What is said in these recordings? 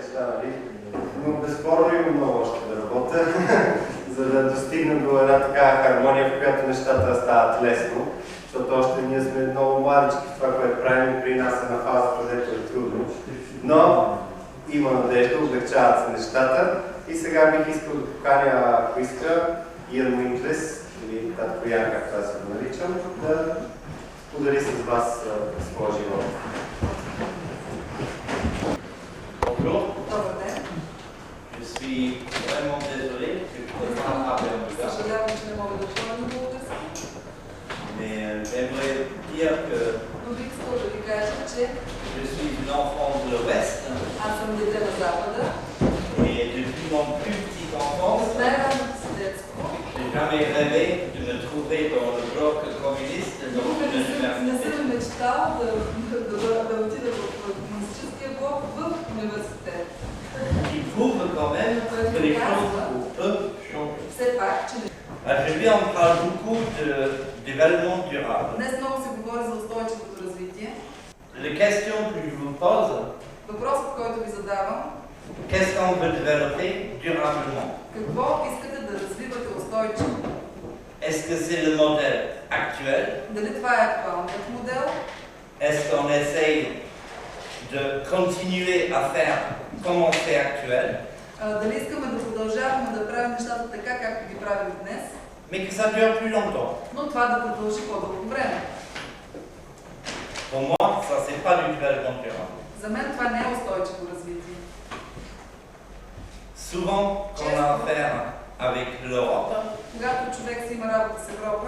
неща, нали? Но безспорно има много още да работя, за да достигна до една такава хармония, в която нещата стават лесно, защото още ние сме много младички в това, което правим, при нас е на фаза, където е трудно. Но има надежда, облегчават се нещата и сега бих искал да поканя, ако иска, Иан Уинклес, или татко Ян, както аз се го наричам, да сподели с вас своя живот. Bonjour. Добър ден. Je suis vraiment désolé que je ne peux pas parler en tout cas. Съжалявам, че не мога да чуя на български. Mais j'aimerais dire que Но бих искала да ви кажа, че je suis une enfant de l'Ouest аз съм дете на Запада. et depuis mon plus petite enfance, От най-ранното си детство je n'ai jamais rêvé de me trouver dans le bloc communiste dans никога une не université. съм мечтал да отида в комунистическия блок в университет. Qui prouve quand même que les choses peuvent changer. Все пак, че Aujourd'hui, on parle beaucoup de développement durable. днес много се говори за устойчивото развитие. Les questions que je vous pose, Въпросът, който ви задавам, qu'est-ce qu'on veut développer durablement? какво искате да развивате устойчиво? Est-ce que c'est le modèle actuel? Дали това е актуалният модел? Est-ce qu'on essaye de continuer à faire comme on fait actuel, Дали искаме да продължаваме да правим нещата така, както ги правим днес, mais que ça dure plus longtemps? но това да продължи по-дълго време? Pour moi, ça c'est pas du développement durable. За мен това не е устойчиво развитие. Souvent, quand on a affaire avec l'Europe, Когато човек си има работа с Европа,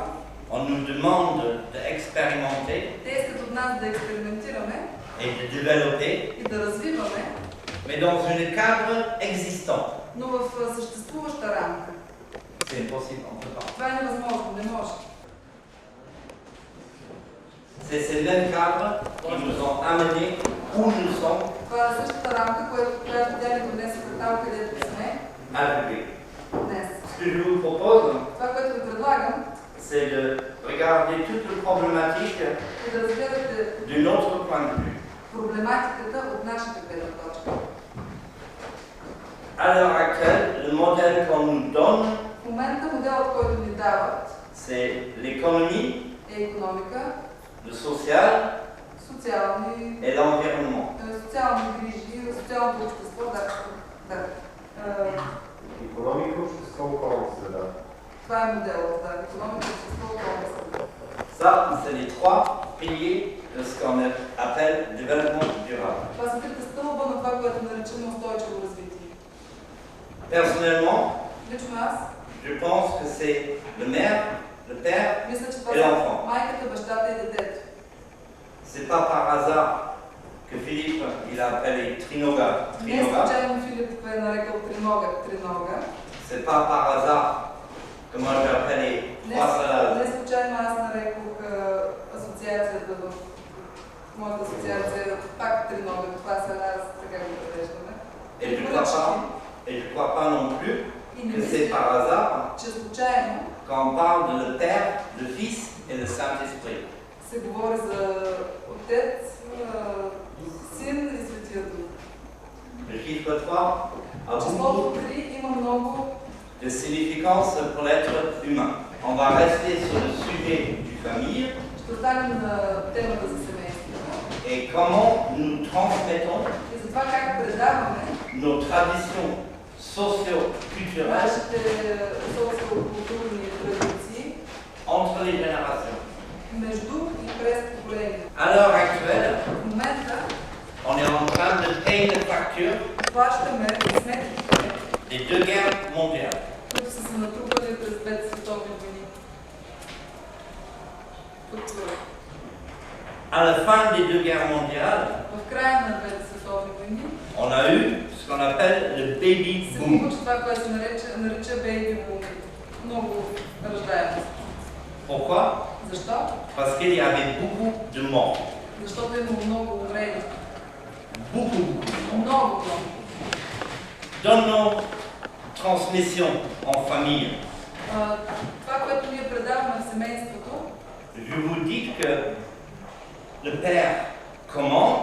on nous demande d'expérimenter те искат от нас да експериментираме et de développer, и да развиваме, mais dans un cadre existant. но в съществуваща рамка. C'est impossible, on ne peut pas. Това е невъзможно, не може. C'est ces mêmes cadres qui nous ont amenés où nous sommes Това е същата рамка, която тя ни донесоха там, където сме arrivés. днес. Ce que je vous propose, Това, което ви предлагам, c'est de regarder toute la problématique е да разгледате d'un autre point de vue. проблематиката от нашата гледна точка. À l'heure actuelle, le modèle qu'on nous donne, В момента моделът, който ни дават, c'est l'économie, е икономика, le social социални et l'environnement. социални грижи, социалното общество, да. Икономика, общество, околна среда. Това е моделът, да. Икономика, общество, околна среда. Ça, c'est les trois piliers de ce qu'on appelle développement durable. Това са трите стълба на това, което наричаме устойчиво развитие. Personnellement, Лично аз je pense que c'est le mère, le père мисля, че това et l'enfant. са майката, бащата и детето. C'est pas par hasard que Philippe, il a appelé Trinoga. Не е случайно Филип е нарекал тринога. C'est pas par hasard que moi j'ai appelé Trois Salades. Не случайно аз нарекох асоциацията в моята асоциация пак тринога. Това са аз, така го превеждаме. Et je crois pas non plus И не que c'est мисля, par hasard че случайно quand on parle de le Père, le Fils et le Saint-Esprit. се говори за Отец, Син и Светия Дух. Le chiffre 3 a Числото beaucoup 3 има много de significance pour l'être humain. On va rester sur le sujet du famille ще останем на темата за семейството et comment nous transmettons и за това как предаваме nos traditions socio-culturelles нашите социокултурни традиции entre les générations. между и през поколения. À l'heure actuelle, В момента on est en train de payer les factures плащаме сметките, des deux guerres mondiales. които са се натрупали през двете световни войни. À la fin des deux guerres mondiales, В края на двете световни войни on a eu ce qu'on appelle le baby се boom. получи това, което се нарича baby boom. Много раждаемост. Pourquoi? Защо? Parce qu'il y avait beaucoup de morts. Защото има много умрели. Beaucoup. Много. Dans nos transmissions en famille, Това, което ние предаваме в семейството, je vous dis que le père commande,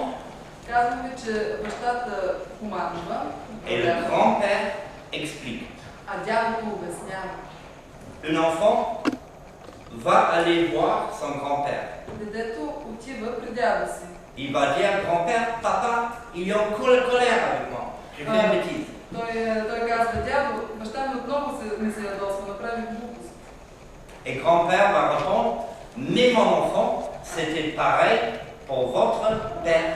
Казвам ви, че бащата командва, et le grand-père explique. а дядото обяснява. Un enfant va aller voir son grand-père. Детето отива при дядо си. Il va dire, grand-père, papa, il est en colère avec moi. J'ai fait une bêtise. Той казва, дядо, баща ми отново ми се ядосва, направи глупост. Et grand-père va répondre, mais mon enfant, c'était pareil pour votre père.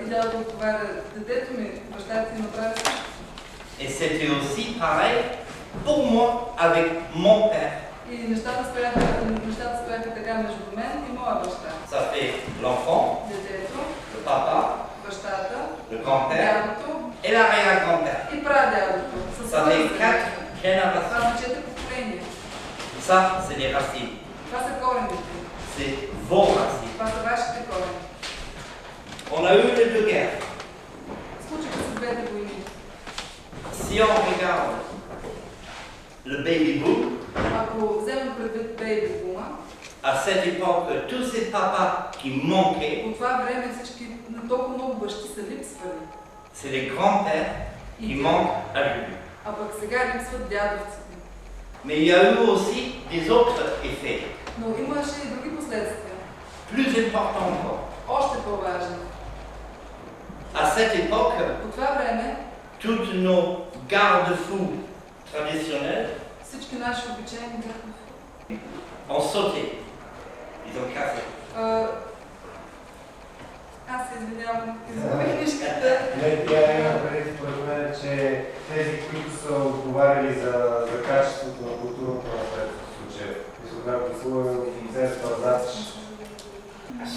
И дядото отговаря, детето ми, баща ти направи също. Et c'était aussi pareil pour moi avec mon père. И нещата стояха така между мен и моя баща. Ça fait l'enfant, Детето, le papa, бащата, le grand-père дядото et l'arrière-grand-père. и прадядото. Ça fait 4 générations. Това са 4 поколения. Ça, c'est les racines. Това са корените. C'est vos racines. Това са вашите корени. On a eu les deux guerres. Случиха се двете войни. Si on regarde le baby boom, Ако вземем предвид бейби бума, à cette époque, tous ces papas qui manquaient, по това време всички толкова много бащи са липсвали. c'est les grands-pères qui manquent à Julie. А пък сега липсват дядовците. Mais il y a eu aussi des autres effets, Но имаше и други последствия. plus importants encore. Още по-важни. À cette époque, По това време toutes nos garde-fous traditionnels всички наши обичайни бяха. ont sauté. Ils ont cassé. Аз се извинявам, изгубих книжката. Тя има преди според мен, че тези, които са отговаряли за качеството на културното наследство в случая, когато служим и вземат пързач.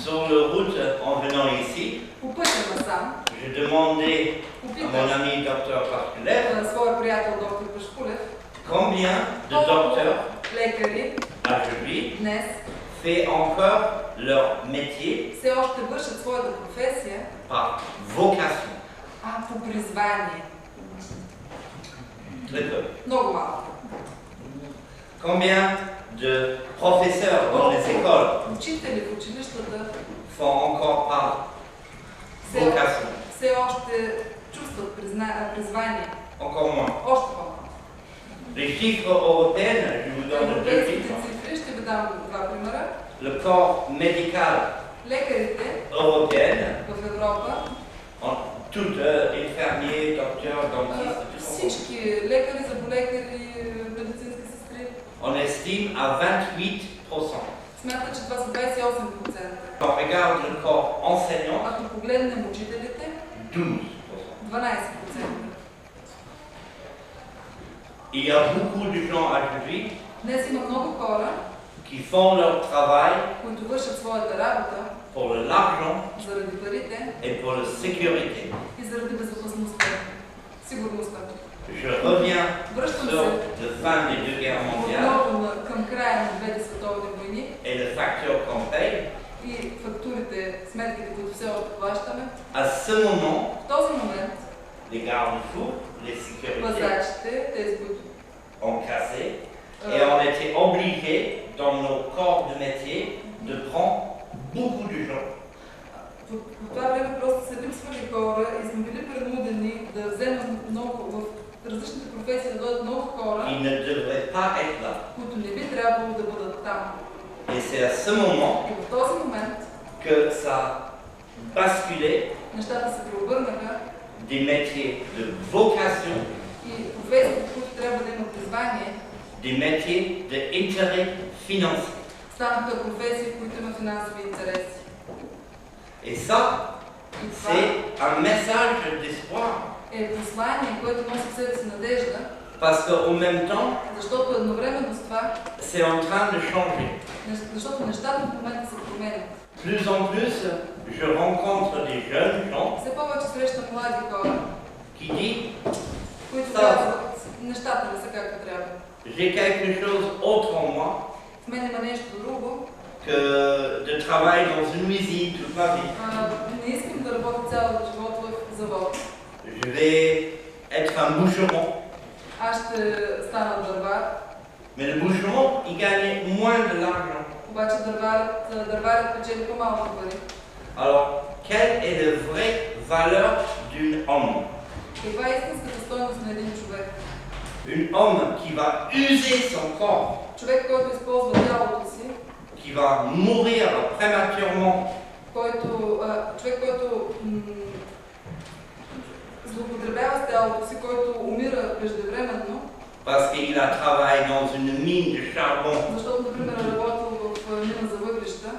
Sur le route, en venant ici, По пътя насам, je demandais à mon попитах ami docteur Pasculev своя приятел доктор Пашкулев, combien de docteurs лекари à Julie днес fait encore leur métier все още вършат своята професия, par vocation. по призвание. Très peu. Много малко. Combien de professeurs dans les écoles Учители в училищата font encore par vocation? все още чувстват призвание. Encore moins. Още по-малко. Les chiffres européens, je vous donne deux Европейските chiffres. цифри, ще ви дам два примера. Le corps médical Лекарите européen, в Европа, tout infirmiers, docteurs, dentistes, tout ça, всички лекари, зъболекари, медицински сестри, on estime à 28%. смятат, че това са 28%. On regarde le corps enseignant, Ако погледнем учителите, 12%. 12%. Il y a beaucoup de gens à Julie Днес има много хора, qui font leur travail които вършат своята работа pour l'argent заради парите et pour la sécurité. и заради безопасността, сигурността. Je reviens Връщам sur се la fin des deux guerres mondiales отново към края на двете световни войни et le facteur qu'on paye. и фактурите, сметките, които все още плащаме. À ce moment, В този момент les garde-fous, les sécurités пазачите, тези, които ont cassé et on était obligés dans nos corps de métier de prendre beaucoup de gens. по това време просто са липсвали хора и сме били принудени да вземат много в различните професии, да дойдат много хора, Ils ne devraient pas être là. които не би трябвало да бъдат там. Et c'est à ce moment И в този момент que ça basculait нещата се преобърнаха des métiers de vocation, и професиите, които трябва да имат призвание, des métiers d'intérêt financier. станаха професии, в които има финансови интереси. Et ça, И това c'est un message d'espoir. е послание, което носи в себе си надежда, Parce qu'en même temps, защото едновременно с това, c'est en train de changer. защото нещата в момента се променят. Plus en plus, je rencontre des jeunes gens Все повече срещам млади хора, qui disent които Да. казват, нещата не са както трябва. j'ai quelque chose autre en moi В мен има нещо друго. que de travailler dans une usine toute ma vie. Не искам да работя цял живот в завод. Je vais être un boucheron. Аз ще стана дървар, Mais le boucheron, il gagne moins de l'argent. обаче дърварят печели по-малко пари. Alors, quelle est la vraie valeur d'un homme? Каква е истинската стойност на един човек? Un homme qui va user son corps, Човек, който използва тялото си, qui va mourir prématurément, човек, който злоупотребява с тялото си, който умира преждевременно, parce qu'il a travaillé dans une mine de charbon защото, например, е работил в мина за въглища,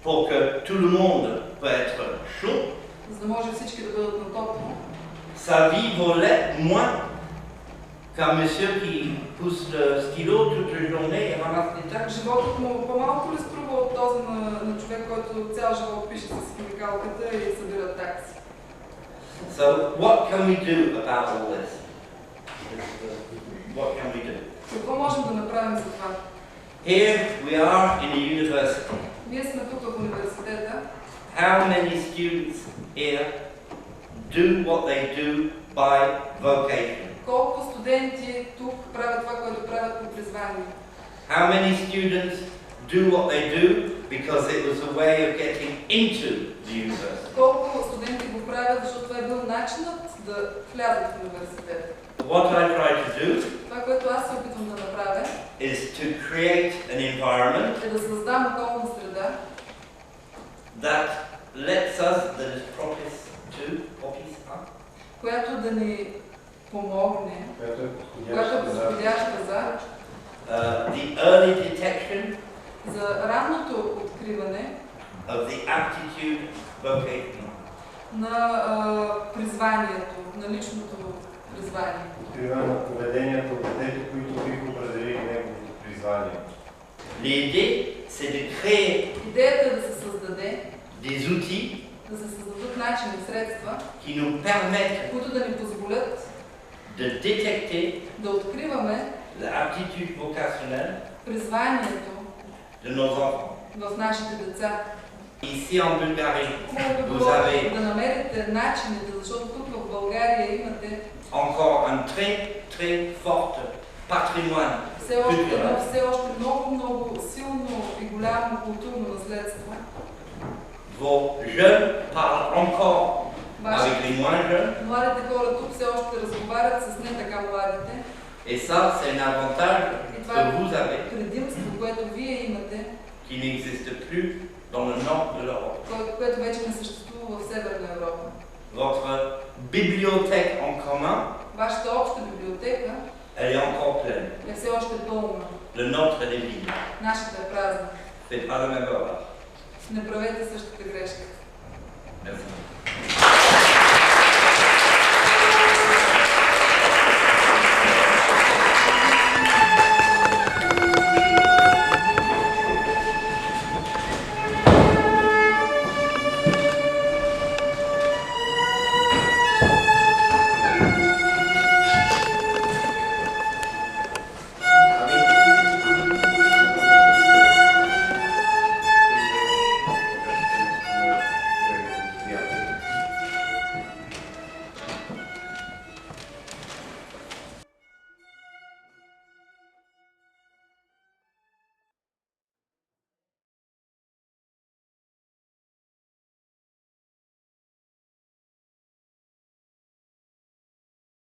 pour que tout le monde peut être chaud, за да може всички да бъдат на топло. sa vie valait moins qu'un monsieur qui pousse le stylo toute la journée et ramasse des tâches. Животът му по-малко ли струва от този на човек, който цял живот пише с химикалката и събира такси? So what can we do about all this? What can we do? Какво можем да направим за това? Here we are in a university. Ние сме тук в университета. How many students here do what they do by vocation? Колко студенти тук правят това, което правят по призвание? How many students do what they do because it was a way of getting into the university? Колко студенти го правят, защото това е бил начинът да влязат в университета? What I try to do Това, което аз се опитвам да направя, is to create an environment е да създам околна среда, that lets us, that is propice, която да ни помогне, Която е която е подходяща за подходяща за the early detection за ранното откриване of the aptitude vocational. на призванието, на личното призвание. откриване на поведението от детето, които бих определили неговото призвание. L'idée, c'est de créer Идеята е да се създаде, des outils да се създадат начини, средства, qui nous permettent които да ни позволят de détecter да откриваме l'aptitude vocationnelle призванието de nos enfants. в нашите деца. Ici en Bulgarie, Хубаво би vous било avez да намерите начините, защото тук в България имате encore un très très fort patrimoine culturel. все още много силно и голямо културно наследство. Vos jeunes parlent encore Вашите avec les moins jeunes. младите хора тук все още разговарят с не така младите. Et ça, c'est un avantage que vous avez Предимство, което вие имате, qui n'existe plus dans le nord de l'Europe. което вече не съществува в Северна Европа. Votre bibliothèque en commun, Вашата обща библиотека elle est encore pleine. е все още пълна. Le nôtre, elle est vide. Нашата е празна. Faites pas la même erreur. Не правете същата грешка. Merci.